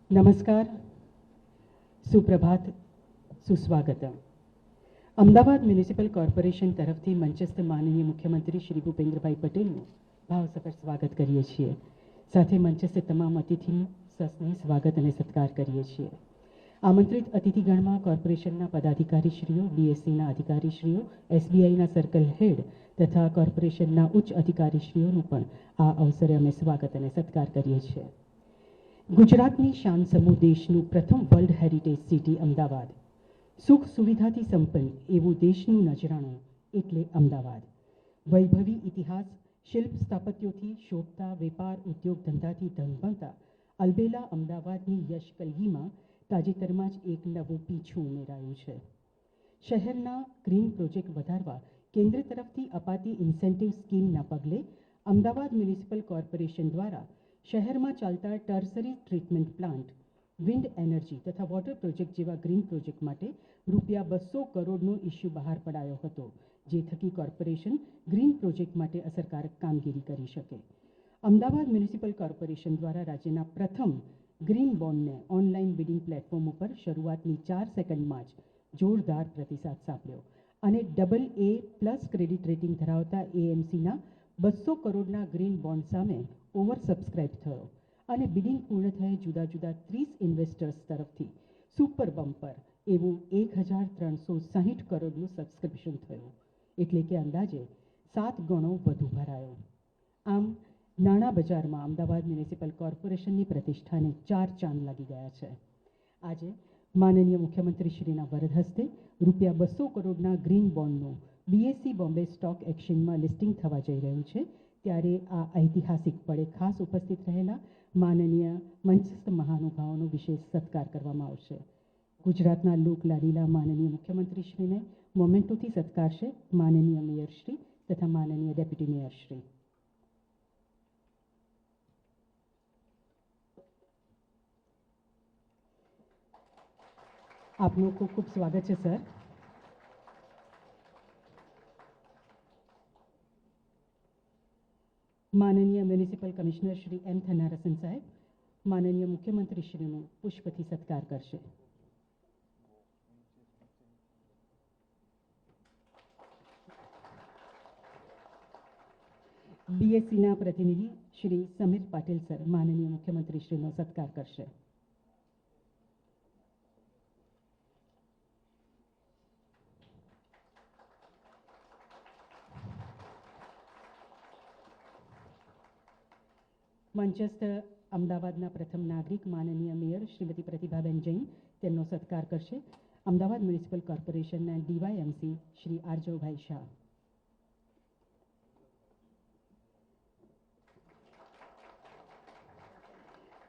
નમસ્કાર, સુપ્રભાત, સુસ્વાગતમ. Ahmedabad municipal corporation તરફથી મંચસ્થ માનનીય મુખ્યમંત્રી શ્રી ભૂપેન્દ્રભાઈ પટેલનું ભાવસભર સ્વાગત કરીએ છીએ. સાથે મંચસ્થ તમામ અતિથિનું સસ્નેહ સ્વાગત અને સત્કાર કરીએ છીએ. આમંત્રિત અતિથિગણમાં કોર્પોરેશનના પદાધિકારીશ્રીઓ, બીએસસીના અધિકારીશ્રીઓ, એસબીઆઈના સર્કલ હેડ તથા કોર્પોરેશનના ઉચ્ચ અધિકારીશ્રીઓનું પણ આ અવસરે અમે સ્વાગત અને સત્કાર કરીએ છીએ. ગુજરાતની શાન સમૂહ દેશનું પ્રથમ વર્લ્ડ હેરિટેજ સિટી અમદાવાદ, સુખ સુવિધાથી સંપન્ન એવું દેશનું નજરાણું એટલે અમદાવાદ. વૈભવી ઇતિહાસ, શિલ્પ સ્થાપત્યોથી શોભતા, વેપાર ઉદ્યોગ ધંધાથી ધમધમતા અલબેલા અમદાવાદની યશકલ્ગીમાં તાજેતરમાં જ એક નવું પીછું ઉમેરાયું છે. શહેરના ગ્રીન પ્રોજેક્ટ વધારવા કેન્દ્ર તરફથી અપાતી ઇન્સેન્ટિવ સ્કીમના પગલે અમદાવાદ મ્યુનિસિપલ કોર્પોરેશન દ્વારા શહેરમાં ચાલતા tertiary treatment plant, wind energy તથા વોટર પ્રોજેક્ટ જેવા ગ્રીન પ્રોજેક્ટ માટે ₹200 કરોડનો ઇસ્યુ બહાર પડાયો હતો, જે થકી કોર્પોરેશન ગ્રીન પ્રોજેક્ટ માટે અસરકારક કામગીરી કરી શકે. અમદાવાદ મ્યુનિસિપલ કોર્પોરેશન દ્વારા રાજ્યના પ્રથમ ગ્રીન બોન્ડને ઓનલાઈન બિડિંગ પ્લેટફોર્મ ઉપર શરૂઆતની 4 સેકન્ડમાં જ જોરદાર પ્રતિસાદ સાંપડ્યો અને AA+ ક્રેડિટ રેટિંગ ધરાવતા AMCના 200 કરોડના ગ્રીન બોન્ડ સામે ઓવર સબસ્ક્રાઇબ થયો અને બિડિંગ પૂર્ણ થયે જુદા જુદા 30 ઇન્વેસ્ટર્સ તરફથી સુપર બમ્પર એવું 1360 કરોડનું સબસ્ક્રિપ્શન થયું, એટલે કે અંદાજે 7 ગણો વધુ ભરાયો. આમ નાણાં બજારમાં અમદાવાદ મ્યુનિસિપલ કોર્પોરેશનની પ્રતિષ્ઠાને 4 ચાંદ લાગી ગયા છે. આજે માનનીય મુખ્યમંત્રીશ્રીના વરદ હસ્તે ₹200 કરોડના ગ્રીન બોન્ડનું BSE બોમ્બે સ્ટોક એક્સચેન્જમાં લિસ્ટિંગ થવા જઈ રહ્યું છે. ત્યારે આ ઐતિહાસિક પળે ખાસ ઉપસ્થિત રહેલા માનનીય મંચસ્થ મહાનુભાવોનો વિશેષ સત્કાર કરવામાં આવશે. ગુજરાતના લોકલાડીલા માનનીય મુખ્યમંત્રીશ્રીને મોમેન્ટોથી સત્કારશે માનનીય મેયરશ્રી તથા માનનીય ડેપ્યુટી મેયરશ્રી. આપનું ખૂબ ખૂબ સ્વાગત છે સર. માનનીય મ્યુનિસિપલ કમિશનર શ્રી M. થનારસન સાહેબ માનનીય મુખ્યમંત્રીશ્રીનો પુષ્પથી સત્કાર કરશે. બીએસસીના પ્રતિનિધિ શ્રી સમીર પાટીલ સર માનનીય મુખ્યમંત્રીશ્રીનો સત્કાર કરશે. મંચસ્થ અમદાવાદના પ્રથમ નાગરિક માનનીય મેયર શ્રીમતી પ્રતિભાબેન જૈન તેમનો સત્કાર કરશે. અમદાવાદ મ્યુનિસિપલ કોર્પોરેશનના DYMC શ્રી આરજવભાઈ શાહ.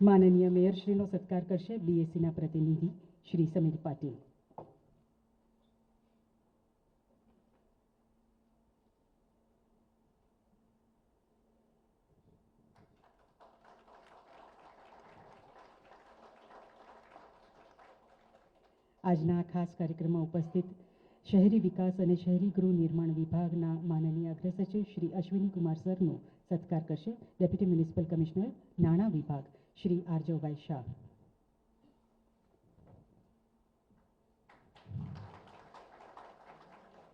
માનનીય મેયરશ્રીનો સત્કાર કરશે બીએસસીના પ્રતિનિધિ શ્રી સમીર પાટીલ. આજના ખાસ કાર્યક્રમમાં ઉપસ્થિત શહેરી વિકાસ અને શહેરી ગૃહ નિર્માણ વિભાગના માનનીય અગ્રસચિવ શ્રી અશ્વિની કુમાર સરનો સત્કાર કરશે ડેપ્યુટી મ્યુનિસિપલ કમિશનર નાણાં વિભાગ શ્રી આરજવભાઈ શાહ.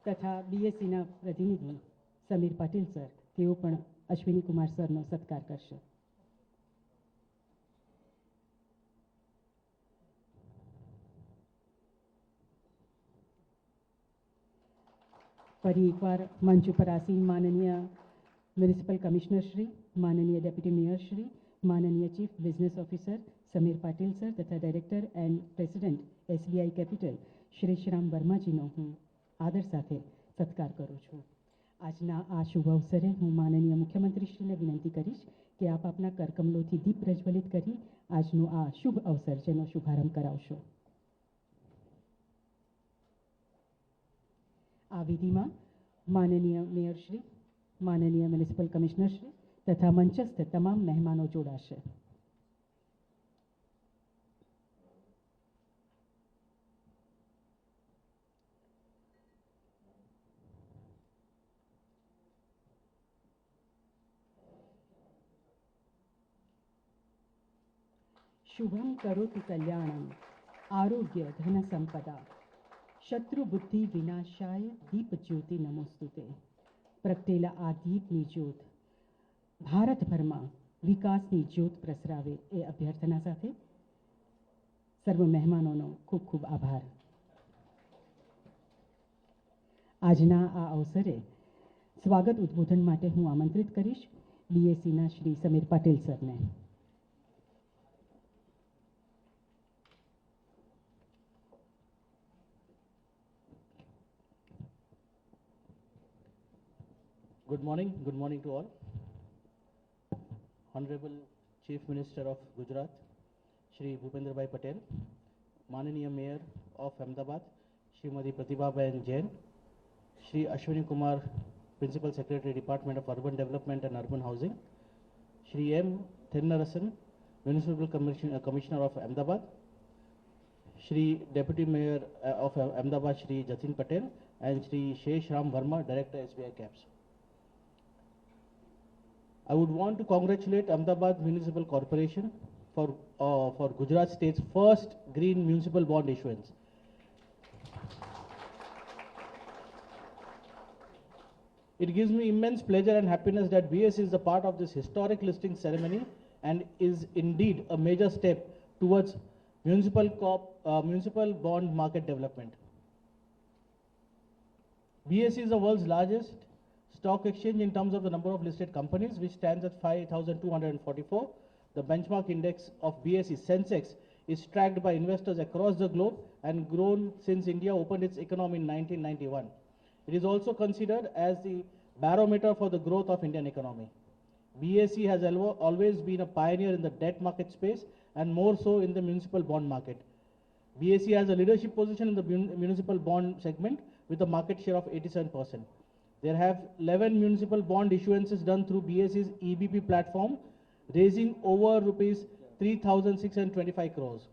તથા બીએસસીના પ્રતિનિધિ સમીર પાટીલ સર તેઓ પણ અશ્વિની કુમાર સરનો સત્કાર કરશે. ફરી એકવાર મંચ ઉપર આસીન માનનીય મ્યુનિસિપલ કમિશનર શ્રી, માનનીય ડેપ્યુટી મેયર શ્રી, માનનીય chief business officer Samir Patil sir તથા director and president SBI capital Shri Shyam વર્માજીનો હું આદર સાથે સત્કાર કરું છું. આજના આ શુભ અવસરે હું માનનીય મુખ્યમંત્રીશ્રીને વિનંતી કરીશ કે આપ આપના કરકમલોથી દીપ પ્રજ્વલિત કરી આજનો આ શુભ અવસર જેનો શુભારંભ કરાવશો. આ વિધિમાં માનનીય મેયરશ્રી, માનનીય મ્યુનિસિપલ કમિશનરશ્રી તથા મંચસ્થ તમામ મહેમાનો જોડાશે. शुभम करोति कल्याणम आरोग्य धन संपदा शत्रुबुद्धि विनाशाय दीप ज्योति नमोस्तुते પ્રગટેલા આ દીપની જ્યોત ભારતભરમાં વિકાસની જ્યોત પ્રસરાવે એ અભ્યર્થના સાથે સર્વ મહેમાનોનો ખૂબ ખૂબ આભાર. આજના આ અવસરે સ્વાગત ઉદ્બોધન માટે હું આમંત્રિત કરીશ બીએસસીના શ્રી સમીર પાટીલ સરને. Good morning to all. Honorable Chief Minister of Gujarat, Shri Bhupendrabhai Patel, Mananiya Mayor of Ahmedabad, Srimati Pratibhaben Jain, Shri Ashwini Kumar, Principal Secretary, Department of Urban Development and Urban Housing, Shri M. Thinnarasan, Municipal Commissioner of Ahmedabad, Shri Deputy Mayor of Ahmedabad, Shri Jatin Patel, and Shri Shesh Ram Verma, Director SBI CAPS. I would want to congratulate Ahmedabad Municipal Corporation for Gujarat State's first green municipal bond issuance. It gives me immense pleasure and happiness that BS is a part of this historic listing ceremony and is indeed a major step towards municipal bond market development. BSE is the world's largest stock exchange in terms of the number of listed companies, which stands at 5,244. The benchmark index of BSE Sensex is tracked by investors across the globe and grown since India opened its economy in 1991. It is also considered as the barometer for the growth of Indian economy. BSE has always been a pioneer in the debt market space and more so in the municipal bond market. BSE has a leadership position in the municipal bond segment with a market share of 87%. There have 11 municipal bond issuances done through BSE's EBP platform, raising over rupees 3,625 crores.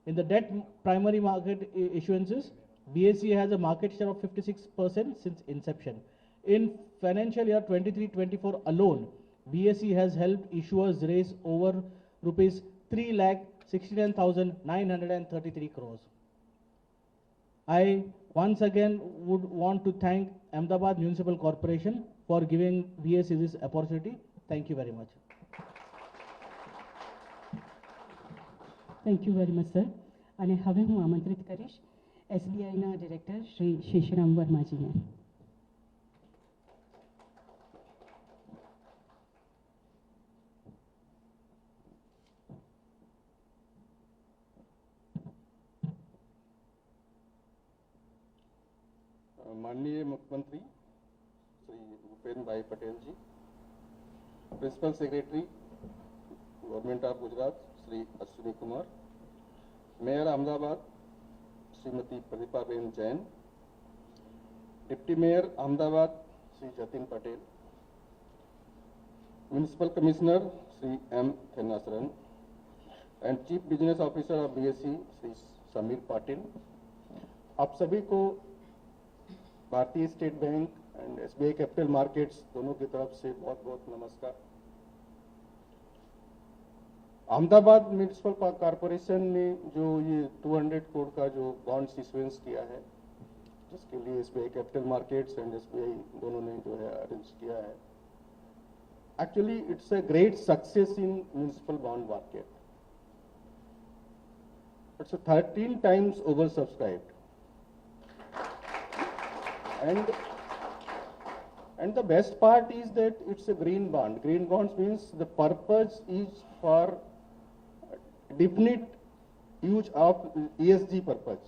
In the debt primary market issuances, BSE has a market share of 56% since inception. In financial year 23-24 alone, BSE has helped issuers raise over rupees 3,69,933 crores. I once again would want to thank Ahmedabad Municipal Corporation for giving BSE this opportunity. Thank you very much. Thank you very much sir. અને હવે હું આમંત્રિત કરીશ એસબીઆઈના director Shri શેષરામ વર્માજીને. माननीय मुख्यमंत्री Shri Bhupendra bhai Patel ji, principal secretary government of Gujarat Shri Ashwini Kumar, mayor Ahmedabad Shrimati Pratibhaben Jain, deputy mayor Ahmedabad Shri Jatin Patel, municipal commissioner Shri M Thennarasan and chief business officer of BSE Shri Samir Patil, आप सभी को Bharatiya state bank and SBI capital markets दोनों की तरफ से बहुत बहुत नमस्कार. अहमदाबाद म्यूनिसिपल कॉरपोरेशन ने जो ये 200 करोड़ का जो बॉन्ड्स इशुएंस किया है, जिसके लिए SBI capital markets and SBI दोनों ने जो है अरेंज किया है, actually it's a great success in municipal bond market. It's 13 times over subscribed. And the best part is that it's a green bond. Green bonds means the purpose is for definite use of ESG purpose.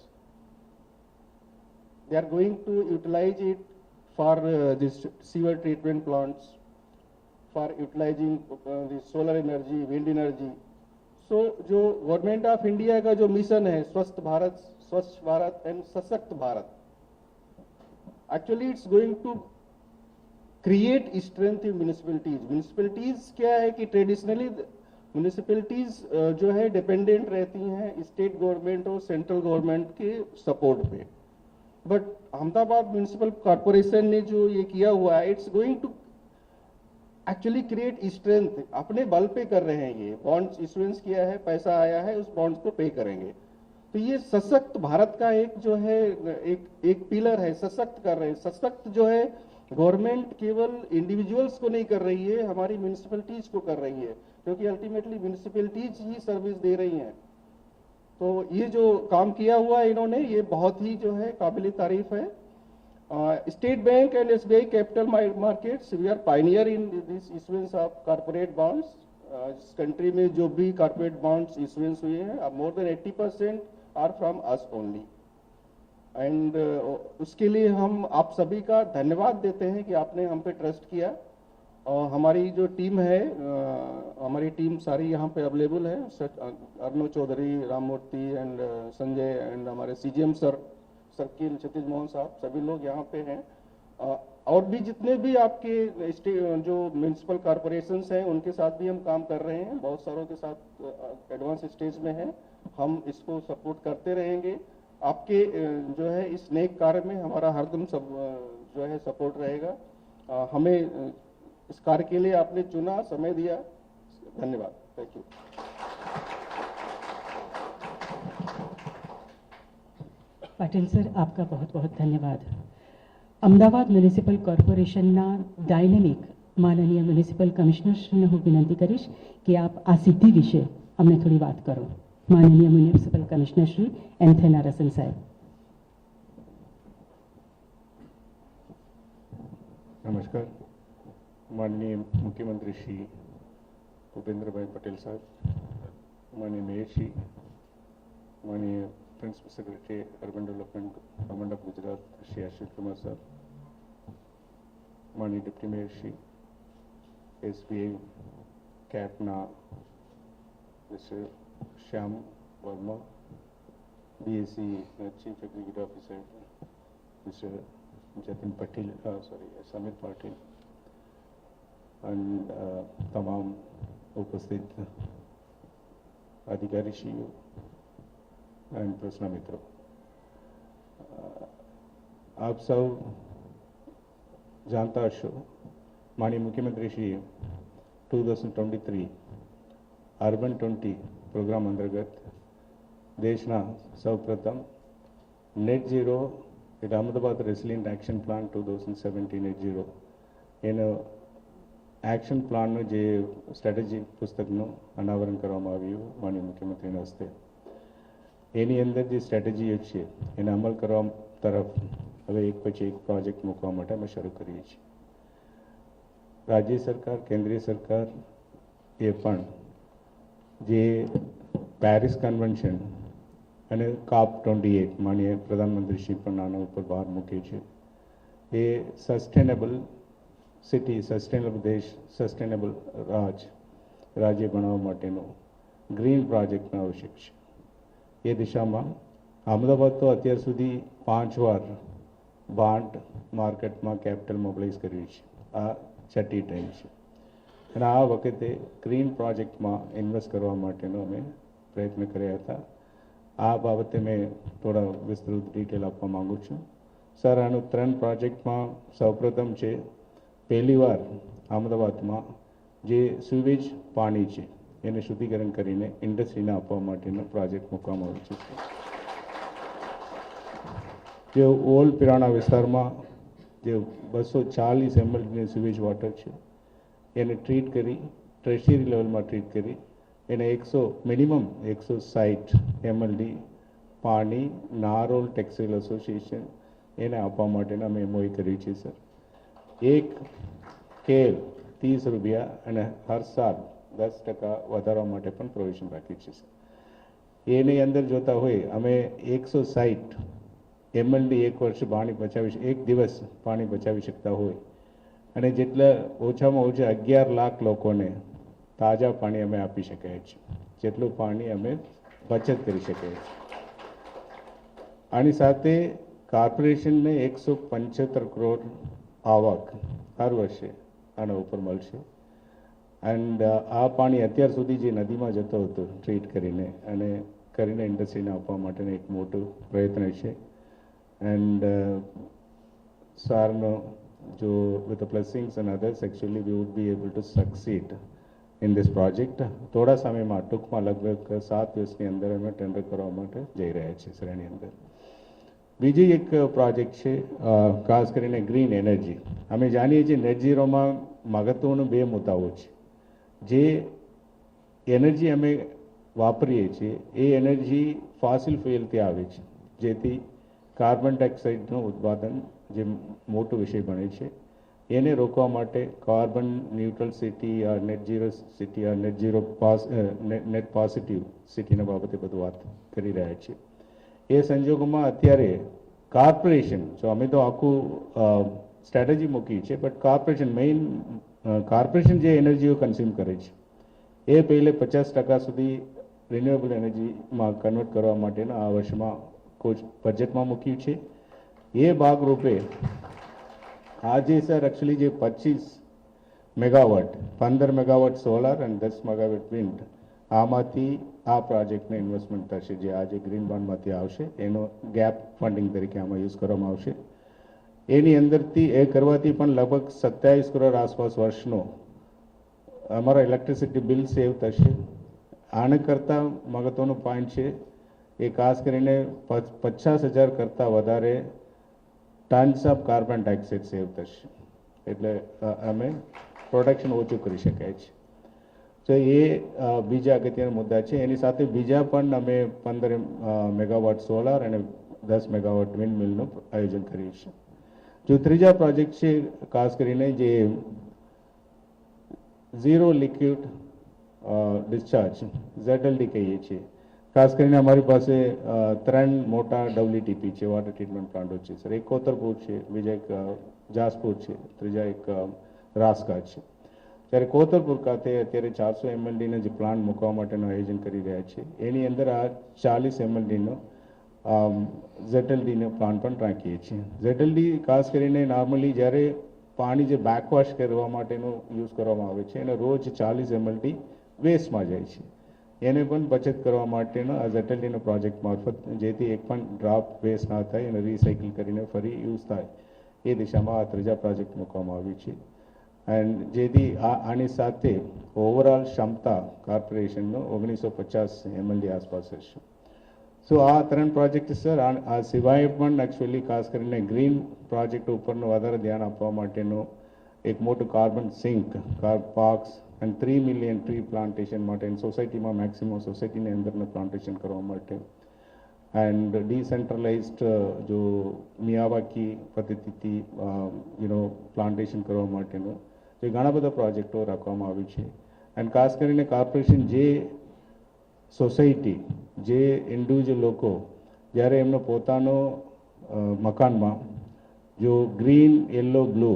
They are going to utilize it for this sewer treatment plants, for utilizing the solar energy, wind energy. So जो government of India का जो mission है स्वच्छ Bharat and सशक्त Bharat, actually it's going to create strength in municipalities. Municipalities क्या है कि traditionally municipalities जो है डिपेंडेंट रहती हैं स्टेट गवर्नमेंट और सेंट्रल गवर्नमेंट के सपोर्ट पे, बट अहमदाबाद म्यूनिसिपल कॉरपोरेशन ने जो ये किया हुआ है, it's going to actually create strength, अपने बल पे कर रहे हैं। ये बॉन्ड्स इशुएंस किया है, पैसा आया है, उस बॉन्ड्स को पे करेंगे। तो ये सशक्त भारत का एक जो है एक पिलर है, सशक्त कर रहे हैं। सशक्त जो है गवर्नमेंट केवल इंडिविजुअल्स को नहीं कर रही है, हमारी म्यूनिसिपैलिटीज को कर रही है, क्योंकि अल्टीमेटली म्यूनिसिपैलिटीज ही सर्विस दे रही हैं। तो ये जो काम किया हुआ है इन्होंने, ये बहुत ही जो है काबिल तारीफ है। State bank and SBI capital markets, we are pioneer in this issuance of corporate bonds. इस कंट्री में जो भी कॉर्पोरेट बॉन्ड्स इशुएंस हुए हैं, more than 80% are from us only. And उसके लिए हम आप सभी का धन्यवाद देते हैं कि आपने हम पे ट्रस्ट किया। और हमारी जो टीम है, हमारी टीम सारी यहाँ पे अवेलेबल है। अर्नव चौधरी, राम मूर्ति एंड संजय एंड हमारे CGM सर्किल क्षितिज मोहन साहब, सभी लोग यहाँ पे हैं। और भी जितने भी आपके जो म्यूनिसिपल कॉरपोरेशंस हैं, उनके साथ भी हम काम कर रहे हैं। बहुत सारों के साथ एडवांस स्टेज में हैं, हम इसको सपोर्ट करते रहेंगे। आपके जो है इस नेक कार्य में हमारा हरदम सब जो है सपोर्ट रहेगा। हमें इस कार्य के लिए आपने चुना, समय दिया, धन्यवाद। Thank you. પાટીલ સર, આપકા बहुत बहुत ધન્યવાદ. અમદાવાદ મ્યુનિસિપલ કોર્પોરેશનના ડાયનેમિક માનનીય મ્યુનિસિપલ કમિશનરશ્રીને હું વિનંતી કરીશ કે આપ આ સિદ્ધિ વિશે અમને થોડી વાત કરો. માનનીય municipal commissioner Shri M. Thennarasan સાહેબ. नमस्कार. माननीय मुख्यमंत्री श्री भूपेंद्र भाई पटेल साहब, माननीय मेयर श्री, माननीय principal secretary urban development government of Gujarat Shri Ashwit Kumar साहब, माननीय डिप्टी मेयर श्री, SBI कैपना mister Shyam Verma, BSc chief executive officer mister Jatin Patel, Samir Patil and तमाम उपस्थित अधिकारीश्रीओ एंड प्रश्न मित्रों, आप सब जानता हशो माननीय मुख्यमंत्री श्री 2023 अर्बन 20 प्रोग्राम अंतर्गत देशना सौ प्रथम नेट जीरो એટલે Ahmedabad resilient action plan 2017 net zero એનો એક્શન પ્લાનનું જે સ્ટ્રેટેજી પુસ્તકનું અનાવરણ કરવામાં આવ્યું માનનીય મુખ્યમંત્રીના હસ્તે. એની અંદર જે સ્ટ્રેટેજીઓ છે એને અમલ કરવા તરફ હવે એક પછી એક પ્રોજેક્ટ મૂકવા માટે અમે શરૂ કરીએ છીએ. રાજ્ય સરકાર, કેન્દ્રીય સરકાર એ પણ જે પેરિસ કન્વેન્શન અને COP28 માનીય પ્રધાનમંત્રીશ્રી પણ આના ઉપર ભાર મૂકે છે. એ સસ્ટેનેબલ સિટી, સસ્ટેનેબલ દેશ, સસ્ટેનેબલ રાજ્ય બનાવવા માટેનો ગ્રીન પ્રોજેક્ટનો આવશ્યક છે. એ દિશામાં અમદાવાદ તો અત્યાર સુધી 5 વાર બાન્ડ માર્કેટમાં કેપિટલ મોબિલાઇઝ કર્યું છે. આ છઠ્ઠી ટાઈમ છે અને આ વખતે ગ્રીન પ્રોજેક્ટમાં ઇન્વેસ્ટ કરવા માટેનો અમે પ્રયત્ન કર્યા હતા. આ બાબતે મેં થોડા વિસ્તૃત ડિટેલ આપવા માગું છું. સર, આનું 3 પ્રોજેક્ટમાં સૌપ્રથમ છે, પહેલી વાર અમદાવાદમાં જે સુવેજ પાણી છે એને શુદ્ધિકરણ કરીને ઇન્ડસ્ટ્રીને આપવા માટેનો પ્રોજેક્ટ મૂકવામાં આવ્યો છે. જે ઓલ્ડ પિરાણા વિસ્તારમાં જે 240 ml સુવેજ વોટર છે એને ટ્રીટ કરી, ટર્શિયરી લેવલમાં ટ્રીટ કરી એને મિનિમમ 160 ml પાણી નારોલ ટેક્સટાઇલ એસોસિએશન એને આપવા માટેના અમે MOU કર્યું છે. સર, એક કેલ 30 રૂપિયા અને હર સાલ 10% વધારવા માટે પણ પ્રોવિઝન રાખ્યું છે. સર, એની અંદર જોતા હોય અમે 160 ml એક વર્ષ પાણી બચાવી, એક દિવસ પાણી બચાવી શકતા હોય અને જેટલા ઓછામાં ઓછા 11 લાખ લોકોને તાજા પાણી અમે આપી શકાય છે, જેટલું પાણી અમે બચત કરી શકાય છે. આની સાથે કોર્પોરેશનને 175 કરોડ આવક હર વર્ષે આના ઉપર મળશે. એન્ડ આ પાણી અત્યાર સુધી જે નદીમાં જતો હતો ટ્રીટ કરીને ઇન્ડસ્ટ્રીને આપવા માટેનો એક મોટો પ્રયત્ન છે. એન્ડ સારનો with the blessings and others, actually we would be able to succeed in this project. થોડા સમયમાં ટૂંકમાં લગભગ 7 દિવસની અંદર અમે ટેન્ડર કરવા માટે જઈ રહ્યા છીએ સર એની અંદર. બીજી એક પ્રોજેક્ટ છે ખાસ કરીને ગ્રીન એનર્જી. અમે જાણીએ છીએ નેટ ઝીરોમાં મહત્વનું 2 મુદ્દાઓ છે. જે એનર્જી અમે વાપરીએ છીએ એ એનર્જી ફોસિલ ફ્યુઅલથી આવે છે, જેથી કાર્બન ડાયોક્સાઇડનું ઉત્પાદન જે મોટો વિષય બને છે એને રોકવા માટે carbon neutral city net zero city net zero net positive સિટીના બાબતે બધું વાત કરી રહ્યા છીએ. એ સંજોગોમાં અત્યારે કોર્પોરેશન, જો અમે તો આખું સ્ટ્રેટેજી મૂકી છે, બટ કોર્પોરેશન મેઇન કોર્પોરેશન જે એનર્જીઓ કન્ઝ્યુમ કરે છે એ પહેલે 50% સુધી રિન્યુએબલ એનર્જીમાં કન્વર્ટ કરવા માટેના આ વર્ષમાં બજેટમાં મૂક્યું છે. એ ભાગરૂપે આજે સર એકચ્યુઅલી જે 25 મેગાવોટ, 15 મેગાવોટ સોલાર અને 10 મેગાવોટ વિન્ડ, આમાંથી આ પ્રોજેક્ટને ઇન્વેસ્ટમેન્ટ થશે જે આજે ગ્રીન બોન્ડમાંથી આવશે, એનો ગેપ ફંડિંગ તરીકે આમાં યુઝ કરવામાં આવશે. એની અંદરથી એ કરવાથી પણ લગભગ 27 કરોડ આસપાસ વર્ષનો અમારા ઇલેક્ટ્રિસિટી બિલ સેવ થશે. આને કરતાં મહત્વનો પોઈન્ટ છે એ ખાસ કરીને 50,000 કરતાં વધારે ટન્સ ઓફ કાર્બન ડાયોક્સાઇડ સેવ થશે. એટલે અમે પ્રોડક્શન ઓછું કરી શકાય છે. તો એ બીજા અગત્યના મુદ્દા છે. એની સાથે બીજા પણ અમે 15 મેગાવોટ સોલાર અને 10 મેગાવોટ વિન્ડ મિલનું આયોજન કર્યું છે. જો ત્રીજા પ્રોજેક્ટ છે ખાસ કરીને જે ઝીરો લિક્વિડ ડિસ્ચાર્જ ZLD કહીએ છીએ. ખાસ કરીને અમારી પાસે 3 મોટા WTP છે, વોટર ટ્રીટમેન્ટ પ્લાન્ટો છે સર. એક કોતરપુર છે, બીજા એક જાસપુર છે, ત્રીજા એક રાસકા છે. ત્યારે કોતરપુર ખાતે અત્યારે 400 MLDના જે પ્લાન્ટ મૂકવા માટેનું આયોજન કરી રહ્યા છે, એની અંદર આ 40 MLDનો ZLDનો પ્લાન્ટ પણ રાખીએ છીએ. ZLD ખાસ કરીને નોર્મલી જ્યારે પાણી જે બેકવોશ કરવા માટેનું યુઝ કરવામાં આવે છે એને રોજ 40 MLD વેસ્ટમાં જાય છે. એને પણ બચત કરવા માટેનો આ ZLDનો પ્રોજેક્ટ મારફત, જેથી એક પણ ડ્રોપ વેસ્ટ ના થાય અને રિસાયકલ કરીને ફરી યુઝ થાય એ દિશામાં આ ત્રીજા પ્રોજેક્ટ મૂકવામાં આવ્યું છે. એન્ડ જેથી આની સાથે ઓવરઓલ ક્ષમતા કોર્પોરેશનનો 1950 MLD આસપાસ હશે. સો આ 3 પ્રોજેક્ટ સર. આ સિવાય પણ એકચ્યુઅલી ખાસ કરીને ગ્રીન પ્રોજેક્ટ ઉપરનું વધારે ધ્યાન આપવા માટેનો એક મોટું કાર્બન સિંક પાર્ક્સ અને 3 મિલિયન ટ્રી પ્લાન્ટેશન માટે સોસાયટીમાં મેક્સિમમ સોસાયટીની અંદરના પ્લાન્ટેશન કરવા માટે એન્ડ ડિસેન્ટ્રલાઇઝ્ડ જો મિયાવાકી પદ્ધતિથી પ્લાન્ટેશન કરવા માટેનો જે ઘણા બધા પ્રોજેક્ટો રાખવામાં આવ્યું છે. એન્ડ ખાસ કરીને કોર્પોરેશન જે સોસાયટી, જે ઇન્ડિવિજ્યુઅલ લોકો જ્યારે એમનો પોતાનો મકાનમાં જો ગ્રીન યલો બ્લુ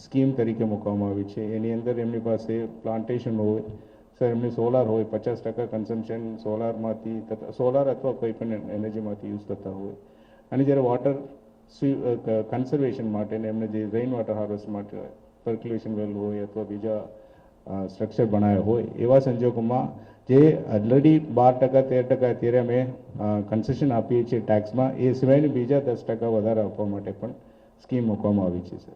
સ્કીમ તરીકે મૂકવામાં આવી છે, એની અંદર એમની પાસે પ્લાન્ટેશન હોય સર, એમની સોલાર હોય, 50% કન્ઝમ્પશન સોલારમાંથી સોલાર અથવા કોઈ પણ એનર્જીમાંથી યુઝ થતા હોય, અને જ્યારે વોટર કન્ઝર્વેશન માટે એમને જે રેઇન વોટર હાર્વેસ્ટ માટે સર્ક્યુલેશન વેલ હોય અથવા બીજા સ્ટ્રક્ચર બનાવ્યા હોય, એવા સંજોગોમાં જે ઓલરેડી 12% 13% અત્યારે અમે કન્સેશન આપીએ છીએ ટેક્સમાં, એ સિવાયની બીજા 10% વધારે આપવા માટે પણ સ્કીમ મૂકવામાં આવી છે સર.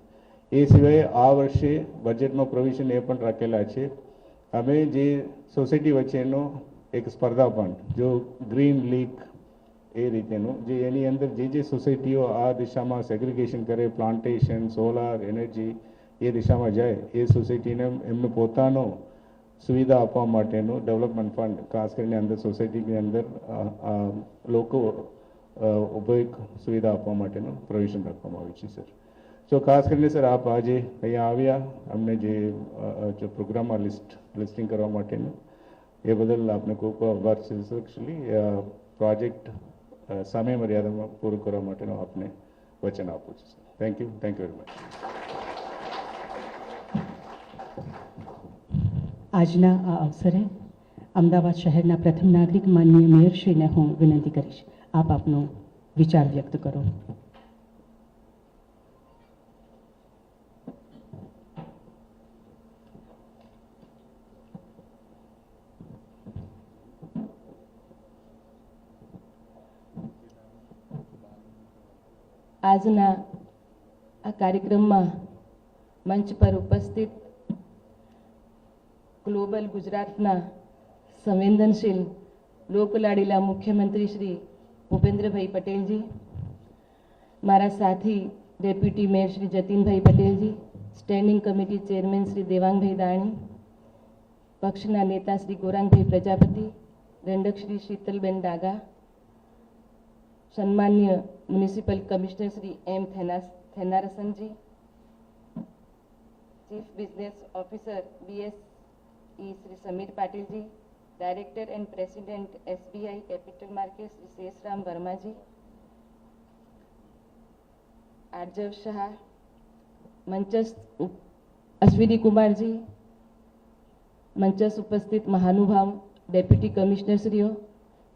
એ સિવાય આ વર્ષે બજેટમાં પ્રોવિઝન એ પણ રાખેલા છે, અમે જે સોસાયટી વચ્ચેનો એક સ્પર્ધા પણ જો ગ્રીન લીક એ રીતેનું, જે એની અંદર જે સોસાયટીઓ આ દિશામાં સેગ્રિગેશન કરે, પ્લાન્ટેશન, સોલાર એનર્જી એ દિશામાં જાય, એ સોસાયટીને એમનો પોતાનો સુવિધા આપવા માટેનું ડેવલપમેન્ટ ફંડ ખાસ કરીને અંદર સોસાયટીની અંદર લોકો ઉપયોગ સુવિધા આપવા માટેનું પ્રોવિઝન રાખવામાં આવ્યું છે સર. સો ખાસ કરીને સર આપ આજે અહીંયા આવ્યા, અમને જે પ્રોગ્રામમાં લિસ્ટિંગ કરવા માટેનું, એ બદલ આપને ખૂબ ખૂબ આભાર છે સર. એકચ્યુઅલી પ્રોજેક્ટ સમય મર્યાદામાં પૂરું કરવા માટેનું આપને વચન આપું છું sir. Thank you very much. આજના આ અવસરે અમદાવાદ શહેરના પ્રથમ નાગરિક માનનીય મેયરશ્રીને હું વિનંતી કરીશ, આપ આપનો વિચાર વ્યક્ત કરો. આજના આ કાર્યક્રમમાં મંચ પર ઉપસ્થિત ગ્લોબલ ગુજરાતના સંવેદનશીલ લોકલાડીલા મુખ્યમંત્રી શ્રી ભૂપેન્દ્રભાઈ પટેલજી, મારા સાથી ડેપ્યુટી મેયર શ્રી જતીનભાઈ પટેલજી, standing committee chairman Shri Devangbhai Dani, પક્ષના નેતા શ્રી ગોરાંગભાઈ પ્રજાપતિ, દંડક શ્રી શીતલબેન ડાગા, સન્માન્ય મ્યુનિસિપલ કમિશનર શ્રી એમ થેનારસનજી, chief business officer BSE Shri Samir પાટીલજી, director and president SBI capital market Shri Sheshram વર્માજી, આર્જવ શાહ, મંચસ્થ અશ્વિની કુમારજી, મંચસ્થ ઉપસ્થિત મહાનુભાવ ડેપ્યુટી કમિશનરશ્રીઓ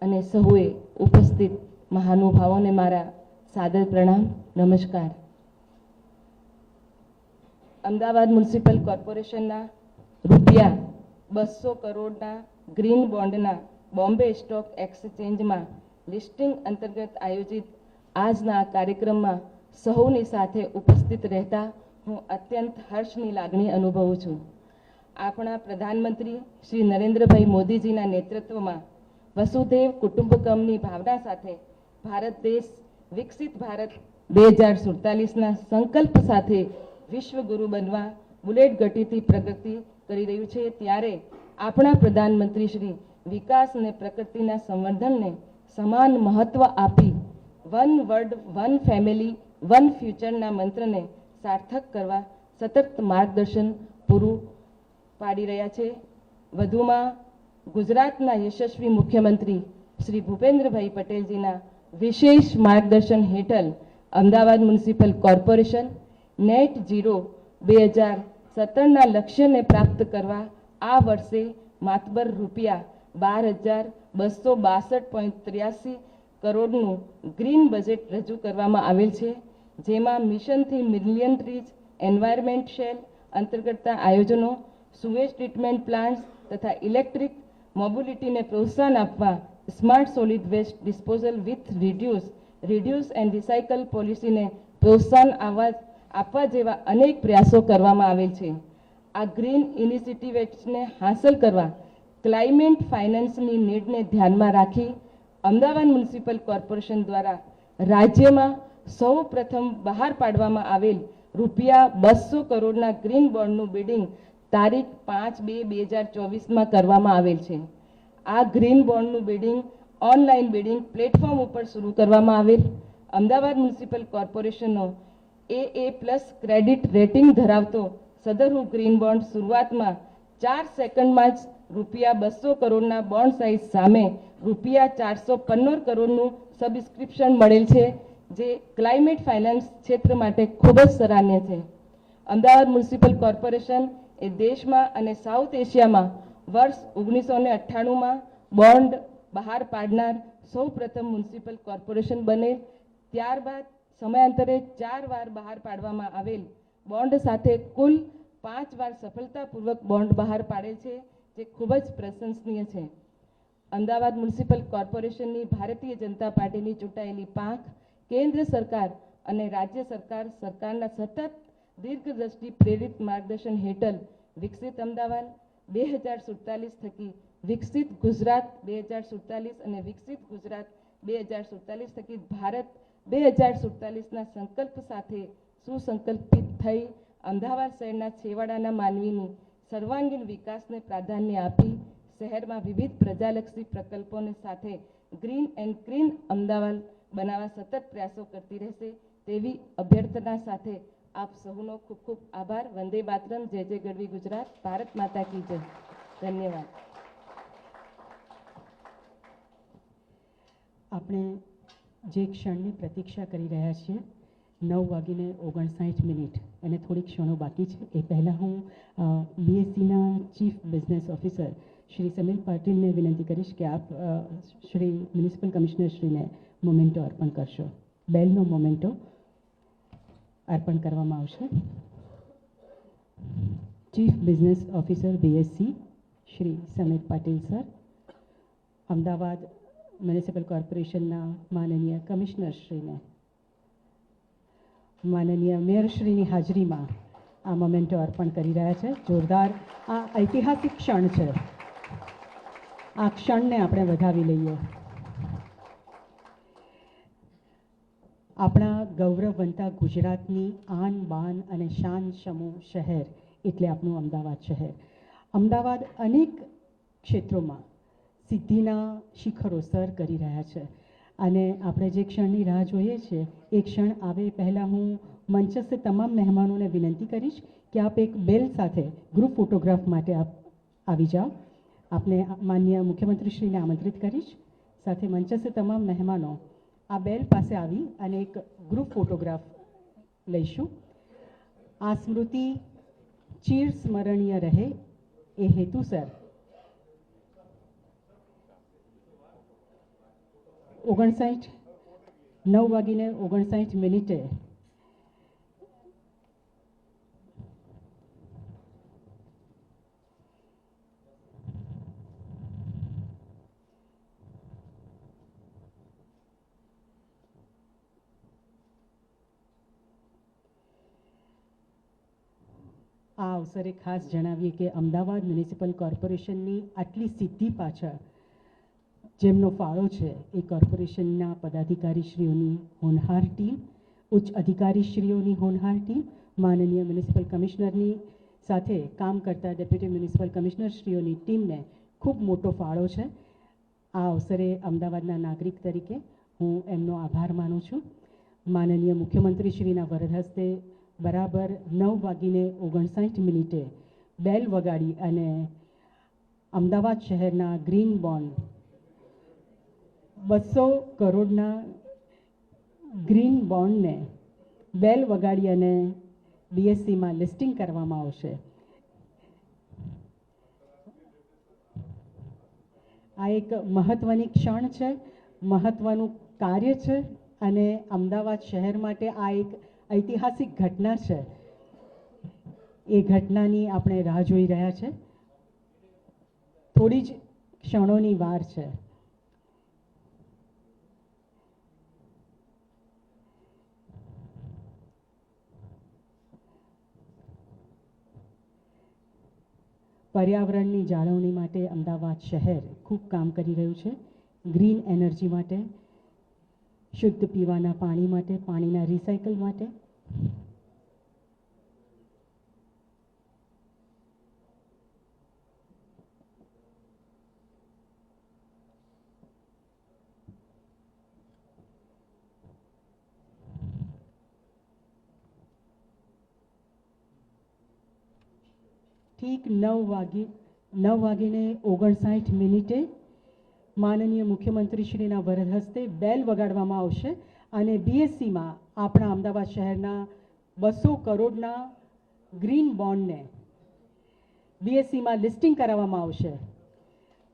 અને સહુએ ઉપસ્થિત મહાનુભાવોને મારા સાદર પ્રણામ, નમસ્કાર. અમદાવાદ મ્યુનિસિપલ કોર્પોરેશનના રૂપિયા 200 કરોડના ગ્રીન બોન્ડના બોમ્બે સ્ટોક એક્સચેન્જમાં લિસ્ટિંગ અંતર્ગત આયોજિત આજના આ કાર્યક્રમમાં સહુની સાથે ઉપસ્થિત રહેતા હું અત્યંત હર્ષની લાગણી અનુભવું છું. આપણા પ્રધાનમંત્રી શ્રી નરેન્દ્રભાઈ મોદીજીના નેતૃત્વમાં વસુધૈવ કુટુંબકમની ભાવના સાથે ભારત દેશ વિકસિત ભારત 2047ના સંકલ્પ સાથે વિશ્વગુરુ બનવા બુલેટ ગતિથી પ્રગતિ કરી રહ્યું છે, ત્યારે આપણા પ્રધાનમંત્રી શ્રી વિકાસ અને પ્રગતિના સંવર્ધનને સમાન મહત્વ આપી one world one family one ફ્યુચરના મંત્રને સાર્થક કરવા સતત માર્ગદર્શન પૂરું પાડી રહ્યા છે. વધુમાં ગુજરાતના યશસ્વી મુખ્યમંત્રી શ્રી ભૂપેન્દ્રભાઈ પટેલજીના વિશેષ માર્ગદર્શન હેઠળ Ahmedabad municipal corporation net zero 2017ના લક્ષ્યને પ્રાપ્ત કરવા આ વર્ષે માતબર રૂપિયા 12,262.83 કરોડનું ગ્રીન બજેટ રજૂ કરવામાં આવેલ છે, જેમાં મિશનથી મિલિયન ટ્રીઝ એન્વાયરમેન્ટ શેલ અંતર્ગતના આયોજનો, સુવેજ ટ્રીટમેન્ટ પ્લાન્ટ્સ તથા ઇલેક્ટ્રિક મોબિલિટીને પ્રોત્સાહન આપવા smart solid waste disposal with reduce and recycle પોલિસીને પ્રોત્સાહન આપવા જેવા અનેક પ્રયાસો કરવામાં આવેલ છે. આ ગ્રીન ઇનિશિયેટિવ્સને હાંસલ કરવા ક્લાઇમેટ ફાઇનાન્સની નીડને ધ્યાનમાં રાખી અમદાવાદ મ્યુનિસિપલ કોર્પોરેશન દ્વારા રાજ્યમાં સૌ પ્રથમ બહાર પાડવામાં આવેલ રૂપિયા 200 કરોડના ગ્રીન બોન્ડનું બિડિંગ તારીખ 5/2/2024માં કરવામાં આવેલ છે. આ ગ્રીન બોન્ડનું બિડિંગ ઓનલાઈન બિડિંગ પ્લેટફોર્મ ઉપર શરૂ કરવામાં આવેલ. અમદાવાદ મ્યુનિસિપલ કોર્પોરેશનનો AA+ ક્રેડિટ રેટિંગ ધરાવતો સદરનું ગ્રીન બોન્ડ શરૂઆતમાં 4 સેકન્ડમાં જ રૂપિયા 200 કરોડના બોન્ડ સાઇઝ સામે રૂપિયા 415 કરોડનું સબસ્ક્રિપ્શન મળેલ છે, જે ક્લાઇમેટ ફાઇનાન્સ ક્ષેત્ર માટે ખૂબ જ સરાહનીય છે. અમદાવાદ મ્યુનિસિપલ કોર્પોરેશન એ દેશમાં અને સાઉથ એશિયામાં વર્ષ 1998માં બોન્ડ બહાર પાડનાર સૌ પ્રથમ મ્યુનિસિપલ કોર્પોરેશન બનેલ. ત્યારબાદ સમયાંતરે 4 વાર બહાર પાડવામાં આવેલ બોન્ડ સાથે કુલ 5 વાર સફળતાપૂર્વક બોન્ડ બહાર પાડેલ છે, જે ખૂબ જ પ્રશંસનીય છે. અમદાવાદ મ્યુનિસિપલ કોર્પોરેશનની ભારતીય જનતા પાર્ટીની ચૂંટાયેલી પાંખ કેન્દ્ર સરકાર અને રાજ્ય સરકારના સતત દીર્ઘદ્રષ્ટિ પ્રેરિત માર્ગદર્શન હેઠળ વિકસિત અમદાવાદ 2047 થકી વિકસિત ગુજરાત 2047 અને વિકસિત ગુજરાત 2047 થકી ભારત 2047ના સંકલ્પ સાથે સુસંકલ્પિત થઈ અમદાવાદ શહેરના છેવાડાના માનવીની સર્વાંગીણ વિકાસને પ્રાધાન્ય આપી શહેરમાં વિવિધ પ્રજાલક્ષી પ્રકલ્પોને સાથે ગ્રીન એન્ડ ક્લીન અમદાવાદ બનાવવા સતત પ્રયાસો કરતી રહેશે તેવી અભ્યર્થના સાથે આપ સૌનો ખૂબ ખૂબ આભાર. વંદે માતરમ. જય જય ગઢવી ગુજરાત. ભારત માતા કી જય. ધન્યવાદ. આપણે જે ક્ષણની પ્રતીક્ષા કરી રહ્યા છીએ 9:59 અને થોડી ક્ષણો બાકી છે, એ પહેલાં હું BSEના chief business officer Shri Samir પાટીલને વિનંતી કરીશ કે આપ શ્રી મ્યુનિસિપલ કમિશનરશ્રીને મોમેન્ટો અર્પણ કરશો. બેલનો મોમેન્ટો અર્પણ કરવામાં આવશે. Chief business officer BSE Shri Sameer Patil sir, Ahmedabad municipal કોર્પોરેશનના માનનીય કમિશનરશ્રીને માનનીય મેયરશ્રીની હાજરીમાં આ મોમેન્ટો અર્પણ કરી રહ્યા છે. જોરદાર આ ઐતિહાસિક ક્ષણ છે. આ ક્ષણને આપણે વધાવી લઈએ. આપણા ગૌરવવંતા ગુજરાતની આન બાન અને શાન સમૂહ શહેર એટલે આપણું અમદાવાદ શહેર. અમદાવાદ અનેક ક્ષેત્રોમાં સિદ્ધિના શિખરો સર કરી રહ્યા છે અને આપણે જે ક્ષણની રાહ જોઈએ છીએ એ ક્ષણ આવે પહેલાં હું મંચસ્થ તમામ મહેમાનોને વિનંતી કરીશ કે આપ એક બેલ સાથે ગ્રુપ ફોટોગ્રાફ માટે આપ આવી જાઓ. આપને માનનીય મુખ્યમંત્રીશ્રીને આમંત્રિત કરીશ. સાથે મંચસ્થ તમામ મહેમાનો આ બેલ પાસે આવી અને એક ગ્રુપ ફોટોગ્રાફ લઈશું. આ સ્મૃતિ ચિર સ્મરણીય રહે એ હેતુસર 9:59 આ અવસરે ખાસ જણાવીએ કે અમદાવાદ મ્યુનિસિપલ કોર્પોરેશનની આટલી સિદ્ધિ પાછળ જેમનો ફાળો છે એ કોર્પોરેશનના પદાધિકારીશ્રીઓની હોનહાર ટીમ, ઉચ્ચ અધિકારીશ્રીઓની હોનહાર ટીમ, માનનીય મ્યુનિસિપલ કમિશનરની સાથે કામ કરતા ડેપ્યુટી મ્યુનિસિપલ કમિશનરશ્રીઓની ટીમને ખૂબ મોટો ફાળો છે. આ અવસરે અમદાવાદના નાગરિક તરીકે હું એમનો આભાર માનું છું. માનનીય મુખ્યમંત્રીશ્રીના વરદ હસ્તે બરાબર 9:59 બેલ વગાડી અને અમદાવાદ શહેરના ગ્રીન બોન્ડ 200 કરોડના ગ્રીન બોન્ડને બેલ વગાડી અને બીએસસીમાં લિસ્ટિંગ કરવામાં આવશે. આ એક મહત્ત્વની ક્ષણ છે, મહત્ત્વનું કાર્ય છે અને અમદાવાદ શહેર માટે આ એક ઐતિહાસિક ઘટના છે. એ ઘટનાની આપણે રાહ જોઈ રહ્યા છે. થોડી જ ક્ષણોની વાર છે. પર્યાવરણની જાળવણી માટે અમદાવાદ શહેર ખૂબ કામ કરી રહ્યું છે. ગ્રીન એનર્જી માટે, શુદ્ધ પીવાના પાણી માટે, પાણીના રિસાયકલ માટે. ઠીક 9:59 માનનીય મુખ્યમંત્રીશ્રીના વરદ હસ્તે બેલ વગાડવામાં આવશે અને બીએસસીમાં આપણા અમદાવાદ શહેરના 200 કરોડના ગ્રીન બોન્ડને બીએસસીમાં લિસ્ટિંગ કરાવવામાં આવશે.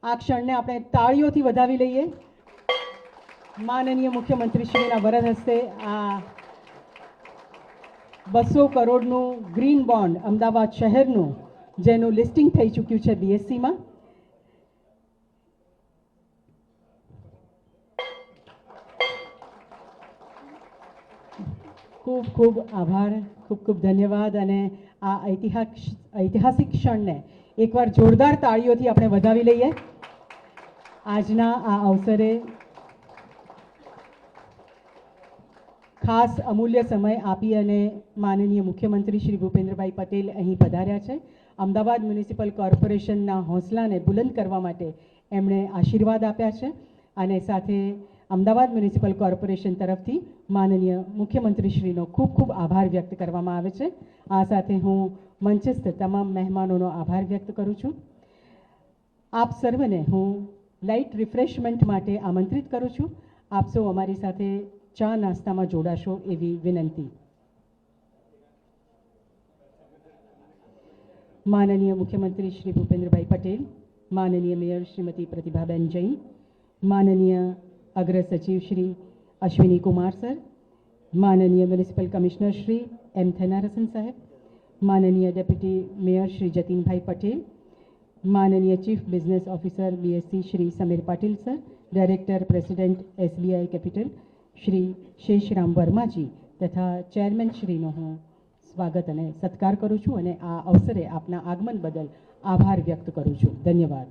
આ ક્ષણને આપણે તાળીઓથી વધાવી લઈએ. માનનીય મુખ્યમંત્રીશ્રીના વરદ હસ્તે આ 200 કરોડનું ગ્રીન બોન્ડ અમદાવાદ શહેરનું જેનું લિસ્ટિંગ થઈ ચૂક્યું છે બીએસસીમાં. ખૂબ ખૂબ આભાર, ખૂબ ખૂબ ધન્યવાદ. અને આ ઐતિહાસિક ક્ષણને એકવાર જોરદાર તાળીઓથી આપણે વધાવી લઈએ. આજના આ અવસરે ખાસ અમૂલ્ય સમય આપી અને માનનીય મુખ્યમંત્રી શ્રી ભૂપેન્દ્રભાઈ પટેલ અહીં પધાર્યા છે. અમદાવાદ મ્યુનિસિપલ કોર્પોરેશનના હોંસલાને બુલંદ કરવા માટે એમણે આશીર્વાદ આપ્યા છે અને સાથે અમદાવાદ મ્યુનિસિપલ કોર્પોરેશન તરફથી માનનીય મુખ્યમંત્રીશ્રીનો ખૂબ ખૂબ આભાર વ્યક્ત કરવામાં આવે છે. આ સાથે હું મંચસ્થ તમામ મહેમાનોનો આભાર વ્યક્ત કરું છું. આપ સર્વને હું લાઇટ રિફ્રેશમેન્ટ માટે આમંત્રિત કરું છું. આપ સૌ અમારી સાથે ચા નાસ્તામાં જોડાશો એવી વિનંતી. માનનીય મુખ્યમંત્રી શ્રી ભૂપેન્દ્રભાઈ પટેલ, માનનીય મેયર શ્રીમતી પ્રતિભાબેન જૈન, માનનીય અગ્ર સચિવ શ્રી અશ્વિની કુમાર સર, માનનીય municipal commissioner Shri M Thennarasan સાહેબ, માનનીય ડેપ્યુટી મેયર શ્રી જતીનભાઈ પટેલ, માનનીય chief business officer BSC Shri Sameer Patil sir, director president SBI capital Shri Sheshram વર્માજી તથા ચેરમેન શ્રીનો હું સ્વાગત અને સત્કાર કરું છું અને આ અવસરે આપના આગમન બદલ આભાર વ્યક્ત કરું છું. ધન્યવાદ.